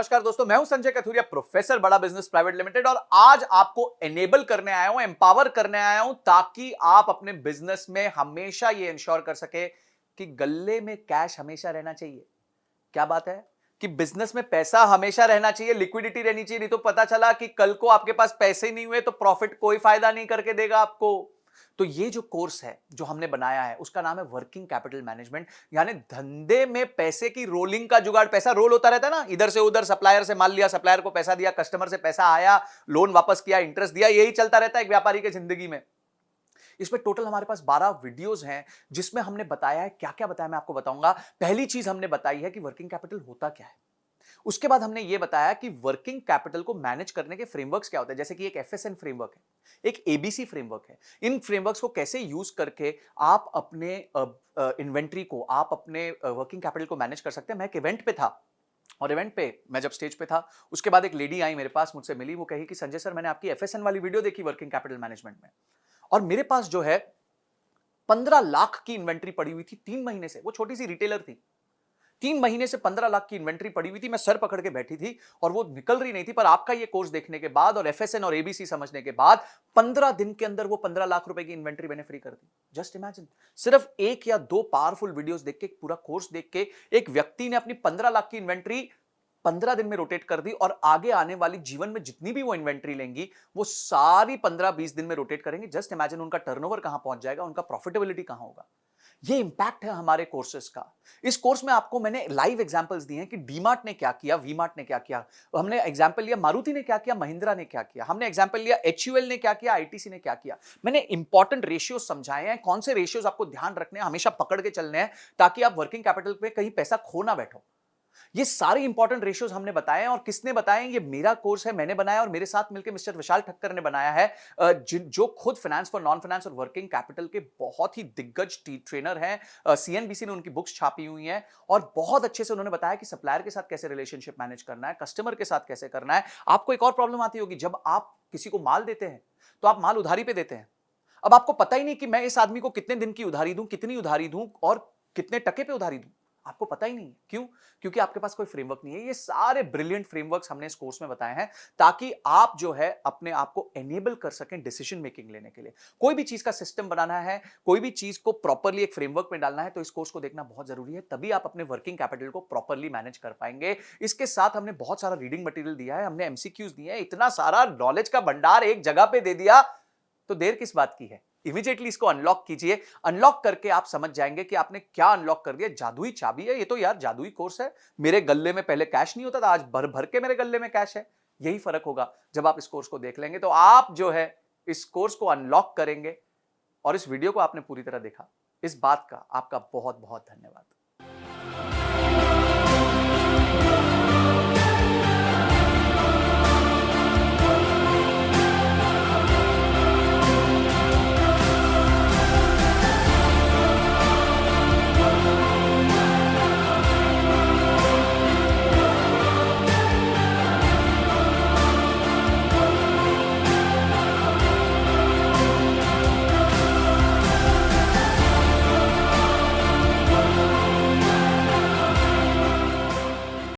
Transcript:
नमस्कार दोस्तों, मैं हूं संजय कथुरिया, प्रोफेसर बड़ा बिजनेस प्राइवेट लिमिटेड, और आज आपको एनेबल करने आया हूं, एम्पावर करने आया हूं, ताकि आप अपने बिजनेस में हमेशा ये इंश्योर कर सके कि गल्ले में कैश हमेशा रहना चाहिए। क्या बात है कि बिजनेस में पैसा हमेशा रहना चाहिए, लिक्विडिटी रहनी चाहिए। नहीं तो पता चला कि कल को आपके पास पैसे ही नहीं हुए तो प्रॉफिट कोई फायदा नहीं करके देगा आपको। तो ये जो कोर्स है जो हमने बनाया है उसका नाम है वर्किंग कैपिटल मैनेजमेंट, यानी धंधे में पैसे की रोलिंग का जुगाड़। पैसा रोल होता रहता है ना, इधर से उधर, सप्लायर से माल लिया, सप्लायर को पैसा दिया, कस्टमर से पैसा आया, लोन वापस किया, इंटरेस्ट दिया, यही चलता रहता है एक व्यापारी की जिंदगी में। इसमें टोटल हमारे पास 12 वीडियोस हैं जिसमें हमने बताया है, क्या क्या बताया मैं आपको बताऊंगा। पहली चीज हमने बताई है कि वर्किंग कैपिटल होता क्या है। उसके बाद हमने यह बताया कि वर्किंग कैपिटल को मैनेज करने के फ्रेमवर्क्स क्या होते हैं, जैसे कि एक एफएसएन फ्रेमवर्क है, एक एबीसी फ्रेमवर्क है। इन फ्रेमवर्क्स को कैसे यूज करके आप अपने इन्वेंट्री को, आप अपने वर्किंग कैपिटल को मैनेज कर सकते हैं। मैं एक इवेंट पे था, और इवेंट पे मैं जब स्टेज पे था, उसके बाद एक लेडी आई मेरे पास, मुझसे मिली, वो कही कि संजय सर, मैंने आपकी एफएसएन वाली वीडियो देखी वर्किंग कैपिटल मैनेजमेंट में, और मेरे पास जो है 15 लाख की इन्वेंट्री पड़ी हुई थी 3 महीने से। वो छोटी सी रिटेलर थी, 3 महीने से 15 लाख की इन्वेंट्री पड़ी हुई थी। मैं सर पकड़ के बैठी थी और वो निकल रही नहीं थी। पर आपका ये कोर्स देखने के बाद और एफएसएन और एबीसी समझने के बाद 15 दिन के अंदर वो 15 लाख रुपए की इन्वेंट्री मैंने फ्री कर दी। जस्ट इमेजिन, सिर्फ एक या दो पावरफुल वीडियोस देख के, पूरा कोर्स देख के, एक व्यक्ति ने अपनी 15 लाख की इन्वेंट्री 15 दिन में रोटेट कर दी, और आगे आने वाली जीवन में जितनी भी वो इन्वेंट्री लेंगी वो सारी 15-20 दिन में रोटेट करेंगे। जस्ट इमेजिन उनका टर्नओवर कहां पहुंच जाएगा, उनका प्रॉफिटेबिलिटी कहां होगा। ये इंपैक्ट है हमारे कोर्सेज का। इस कोर्स में आपको मैंने लाइव एग्जांपल्स दिए हैं कि डीमार्ट ने क्या किया, वीमार्ट ने क्या किया। हमने एग्जांपल लिया मारुति ने क्या किया, महिंद्रा ने क्या किया। हमने एग्जांपल लिया एचयूएल ने क्या किया, आईटीसी ने क्या किया। मैंने इंपॉर्टेंट रेशियोज समझाए हैं, कौन से रेशियोज आपको ध्यान रखने हैं, हमेशा पकड़ के चलने हैं, ताकि आप वर्किंग कैपिटल पे कहीं पैसा खो ना बैठो। ये सारे इंपॉर्टेंट रेशियोज हमने बताए हैं। और किसने बताए? ये मेरा कोर्स है, मैंने बनाया, और मेरे साथ मिलकर मिस्टर विशाल ठक्कर ने बनाया है, जो खुद फाइनेंस फॉर नॉन फाइनेंस और वर्किंग कैपिटल के बहुत ही दिग्गज ट्रेनर हैं। सीएनबीसी ने उनकी बुक्स छापी हुई हैं, और बहुत अच्छे से उन्होंने बताया कि सप्लायर के साथ कैसे रिलेशनशिप मैनेज करना है, कस्टमर के साथ कैसे करना है। आपको एक और प्रॉब्लम आती होगी, जब आप किसी को माल देते हैं तो आप माल उधारी पे देते हैं। अब आपको पता ही नहीं कि मैं इस आदमी को कितने दिन की उधारी दूं, कितनी उधारी दूं, और कितने टके पे उधारी दूं। आपको पता ही नहीं। क्यों? क्योंकि आपके पास कोई फ्रेमवर्क नहीं है। ये सारे ब्रिलियंट फ्रेमवर्क्स हमने इस कोर्स में बताए हैं, ताकि आप जो है अपने आप को एनेबल कर सकें डिसीजन मेकिंग लेने के लिए। कोई भी चीज का सिस्टम बनाना है, कोई भी चीज को प्रॉपर्ली एक फ्रेमवर्क में डालना है, तो इस कोर्स को देखना बहुत जरूरी है। तभी आप अपने वर्किंग कैपिटल को प्रॉपर्ली मैनेज कर पाएंगे। इसके साथ हमने बहुत सारा रीडिंग मटेरियल दिया है, हमने एमसीक्यूज दिए हैं, इतना सारा नॉलेज का भंडार एक जगह पे दे दिया, तो देर किस बात की है। इमीडिएटली इसको अनलॉक कीजिए। अनलॉक करके आप समझ जाएंगे कि आपने क्या अनलॉक कर दिया। जादुई चाबी है ये तो यार, जादुई कोर्स है। मेरे गल्ले में पहले कैश नहीं होता था, आज भर भर के मेरे गल्ले में कैश है। यही फर्क होगा जब आप इस कोर्स को देख लेंगे। तो आप जो है इस कोर्स को अनलॉक करेंगे, और इस वीडियो को आपने पूरी तरह देखा, इस बात का आपका बहुत बहुत धन्यवाद।